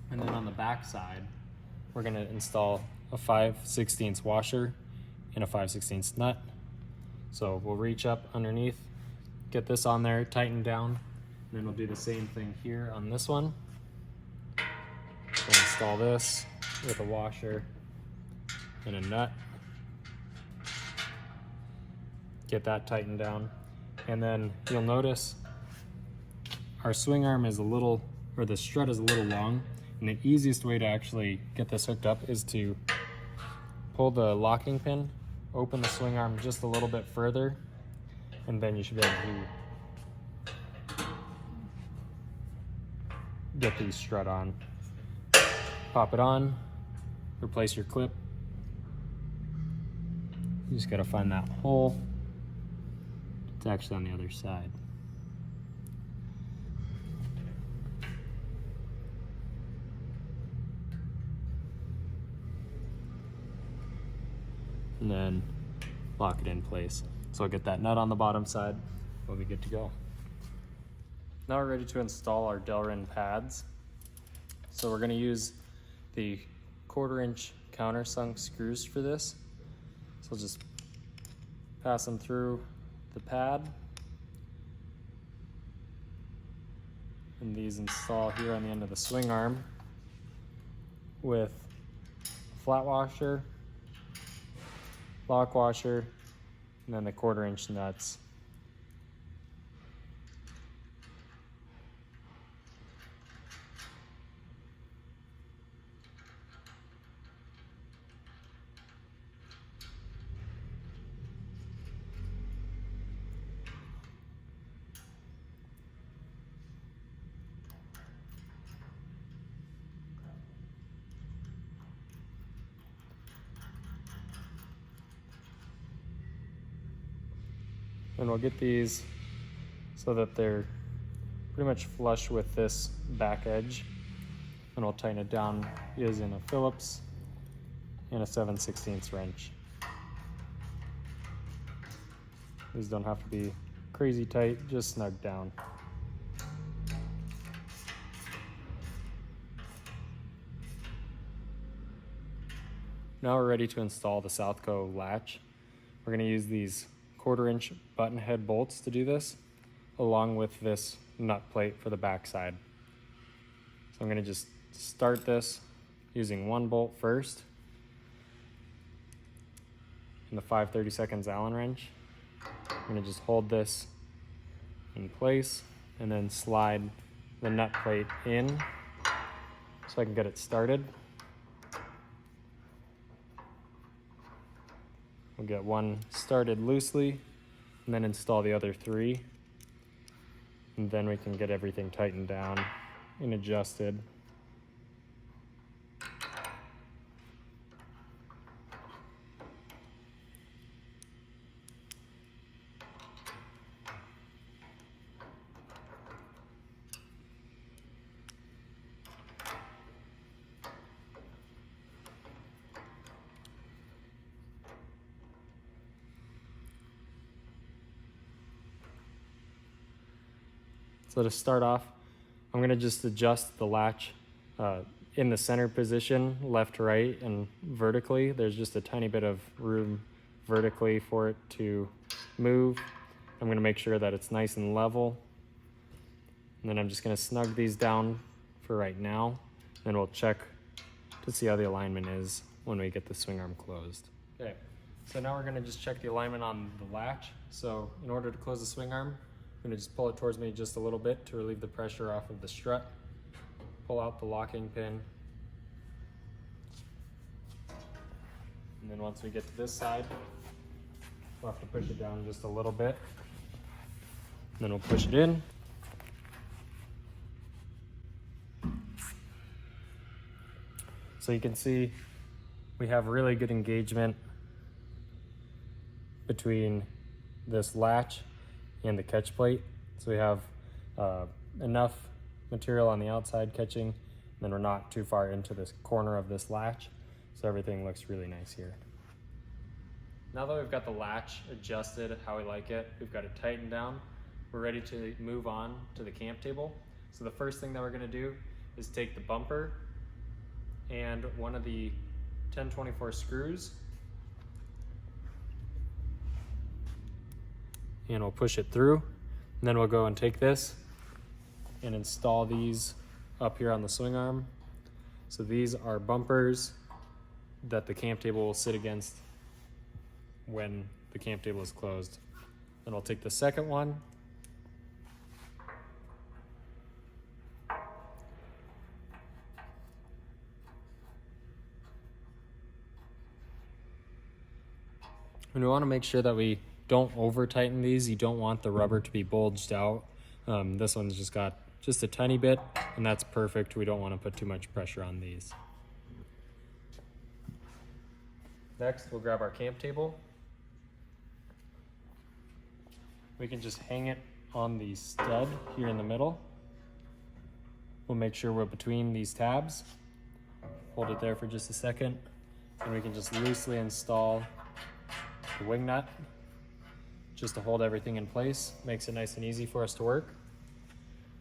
And then on the back side, we're going to install a 5/16 washer and a 5/16 nut. So we'll reach up underneath get this on there, tighten down, and then we'll do the same thing here on this one. We'll install this with a washer and a nut. Get that tightened down. And then you'll notice our swing arm is a little, or the strut is a little long. And the easiest way to actually get this hooked up is to pull the locking pin, open the swing arm just a little bit further, and then you should be able to get the strut on. Pop it on, replace your clip. You just gotta find that hole. It's actually on the other side. And then lock it in place. So I'll get that nut on the bottom side, we'll be good to go. Now we're ready to install our Delrin pads. So we're gonna use the 1/4 inch countersunk screws for this. So I'll just pass them through the pad. And these install here on the end of the swing arm with a flat washer, lock washer, and then the 1/4 inch nuts. And we'll get these so that they're pretty much flush with this back edge. And we'll tighten it down using a Phillips and a 7/16 wrench. These don't have to be crazy tight, just snug down. Now we're ready to install the Southco latch. We're going to use these 1/4 inch button head bolts to do this, along with this nut plate for the back side. So I'm going to just start this using one bolt first and the 5/32 Allen wrench. I'm going to just hold this in place and then slide the nut plate in so I can get it started. We'll get one started loosely and then install the other 3. And then we can get everything tightened down and adjusted. So to start off, I'm going to just adjust the latch in the center position, left, right, and vertically. There's just a tiny bit of room vertically for it to move. I'm going to make sure that it's nice and level. And then I'm just going to snug these down for right now. Then we'll check to see how the alignment is when we get the swing arm closed. Okay, so now we're going to just check the alignment on the latch. So in order to close the swing arm, I'm going to just pull it towards me just a little bit to relieve the pressure off of the strut. Pull out the locking pin. And then once we get to this side, we'll have to push it down just a little bit. And then we'll push it in. So you can see we have really good engagement between this latch and the catch plate. So we have enough material on the outside catching, and then we're not too far into this corner of this latch. So everything looks really nice here. Now that we've got the latch adjusted how we like it, we've got it tightened down, we're ready to move on to the camp table. So the first thing that we're gonna do is take the bumper and one of the 1024 screws, and we'll push it through. And then we'll go and take this and install these up here on the swing arm. So these are bumpers that the camp table will sit against when the camp table is closed. Then I'll take the second one. And we want to make sure that we don't over tighten these. You don't want the rubber to be bulged out. This one's just got just a tiny bit, and that's perfect. We don't want to put too much pressure on these. Next, we'll grab our camp table. We can just hang it on the stud here in the middle. We'll make sure we're between these tabs. Hold it there for just a second, and we can just loosely install the wing nut just to hold everything in place. Makes it nice and easy for us to work.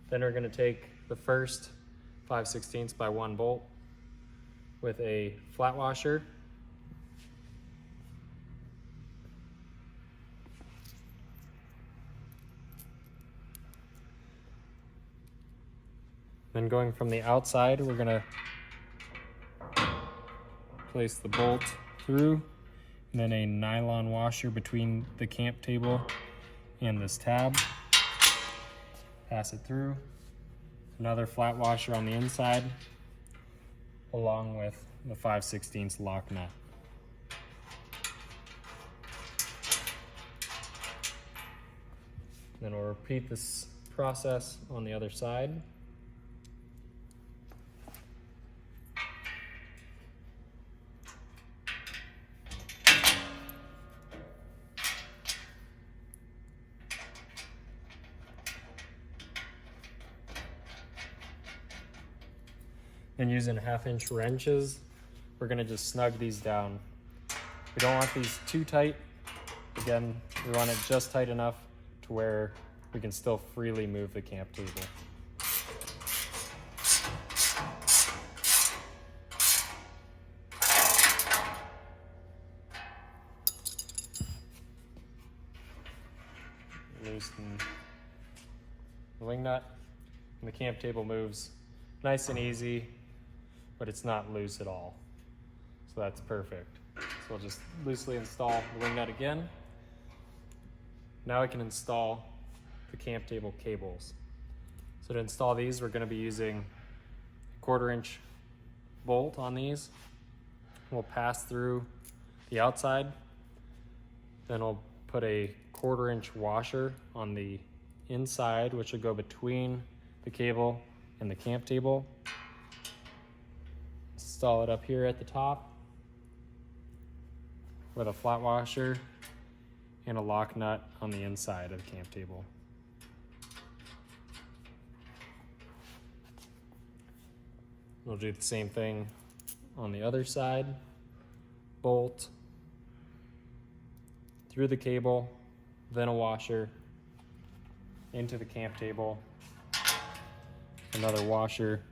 Then we're going to take the first 5/16 by 1 bolt with a flat washer. Then going from the outside, we're going to place the bolt through, and then a nylon washer between the camp table and this tab. Pass it through. Another flat washer on the inside, along with the 5/16 lock nut. Then we'll repeat this process on the other side. And using 1/2-inch wrenches, we're gonna just snug these down. We don't want these too tight. Again, we want it just tight enough to where we can still freely move the camp table. Loosen the wing nut, and the camp table moves nice and easy, but it's not loose at all. So that's perfect. So we'll just loosely install the wing nut again. Now we can install the camp table cables. So to install these, we're going to be using a 1/4-inch bolt on these. We'll pass through the outside. Then we'll put a 1/4-inch washer on the inside, which will go between the cable and the camp table. Install it up here at the top with a flat washer and a lock nut on the inside of the camp table. We'll do the same thing on the other side. Bolt through the cable, then a washer into the camp table, another washer,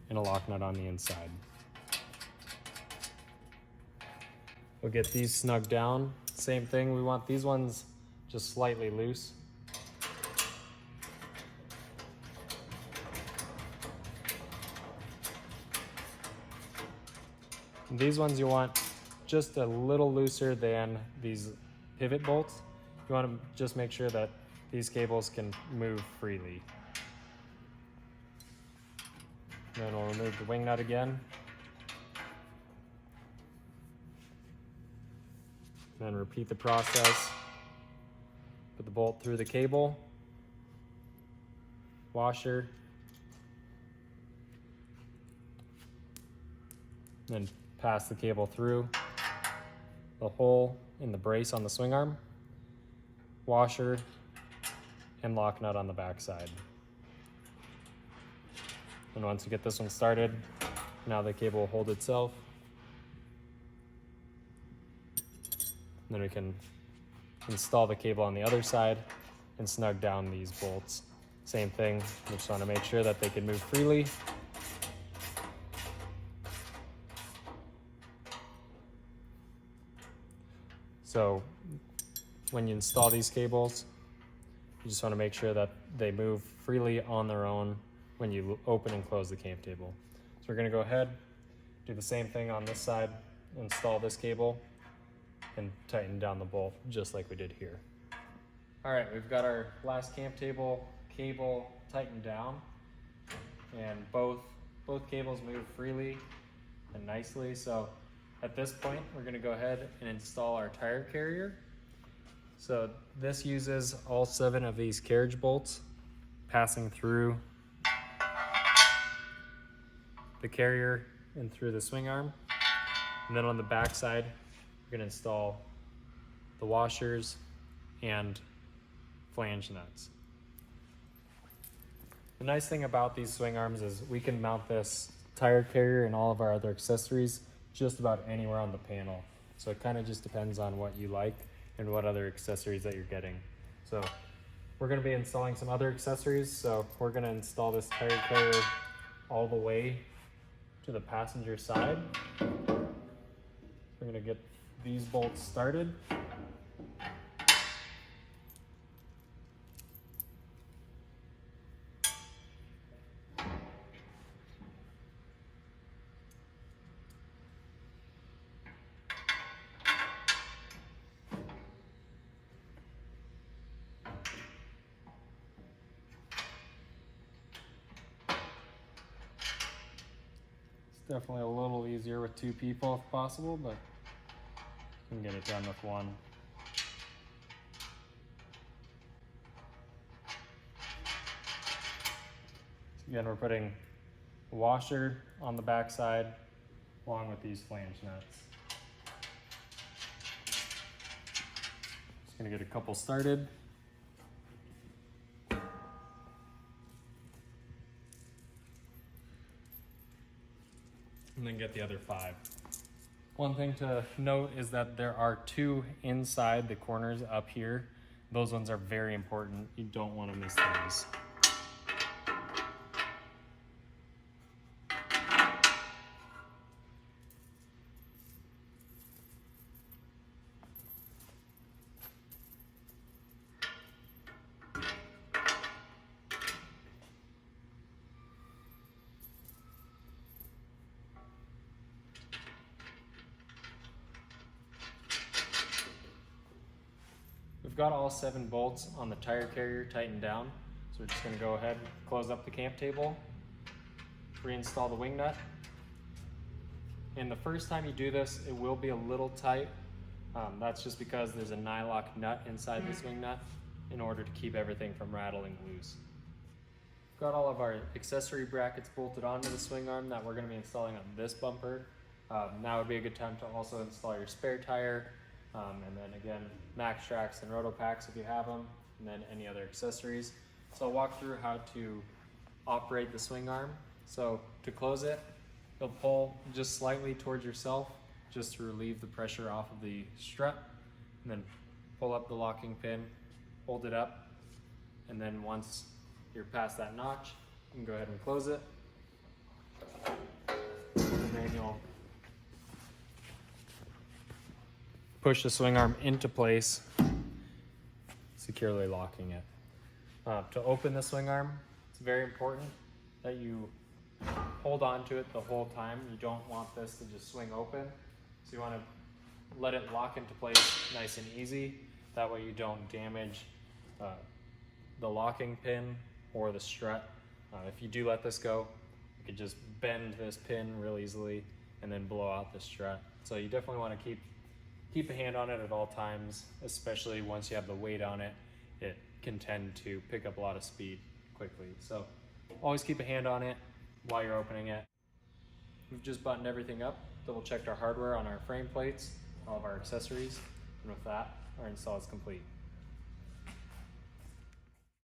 and a lock nut on the inside. We'll get these snug down. Same thing, we want these ones just slightly loose. And these ones you want just a little looser than these pivot bolts. You want to just make sure that these cables can move freely. Then we'll remove the wing nut again. Then repeat the process. Put the bolt through the cable, washer, then pass the cable through the hole in the brace on the swing arm, washer, and lock nut on the back side. And once you get this one started, now the cable will hold itself. Then we can install the cable on the other side and snug down these bolts. Same thing, we just want to make sure that they can move freely. So when you install these cables, You just want to make sure that they move freely on their own when you open and close the camp table. So we're going to go ahead, do the same thing on this side, install this cable, and tighten down the bolt just like we did here. All right, we've got our last camp table cable tightened down, and both cables move freely and nicely. So at this point, we're going to go ahead and install our tire carrier. So this uses all 7 of these carriage bolts passing through the carrier and through the swing arm. And then on the back side, we're going to install the washers and flange nuts. The nice thing about these swing arms is we can mount this tire carrier and all of our other accessories just about anywhere on the panel. So it kind of just depends on what you like and what other accessories that you're getting. So we're going to be installing some other accessories. So we're going to install this tire carrier all the way to the passenger side. We're going to get these bolts started. Definitely a little easier with 2 people if possible, but you can get it done with 1. So again, we're putting a washer on the back side along with these flange nuts. Just gonna get a couple started. And then get the other 5. One thing to note is that there are 2 inside the corners up here. Those ones are very important. You don't want to miss those. We've got all 7 bolts on the tire carrier tightened down. So we're just going to go ahead and close up the camp table, reinstall the wing nut. And the first time you do this, it will be a little tight. That's just because there's a nylock nut inside this wing nut in order to keep everything from rattling loose. We've got all of our accessory brackets bolted onto the swing arm that we're going to be installing on this bumper. Now would be a good time to also install your spare tire, and then again, max tracks and roto packs if you have them, and then any other accessories. So I'll walk through how to operate the swing arm. So to close it, you'll pull just slightly towards yourself just to relieve the pressure off of the strut, and then pull up the locking pin, hold it up, and then once you're past that notch, you can go ahead and close it. And then you'll push the swing arm into place, securely locking it. To open the swing arm, it's very important that you hold on to it the whole time. You don't want this to just swing open. So you want to let it lock into place nice and easy. That way you don't damage the locking pin or the strut. If you do let this go, you could just bend this pin real easily and then blow out the strut. So you definitely want to keep a hand on it at all times, especially once you have the weight on it. It can tend to pick up a lot of speed quickly. So always keep a hand on it while you're opening it. We've just buttoned everything up, double checked our hardware on our frame plates, all of our accessories, and with that, our install is complete.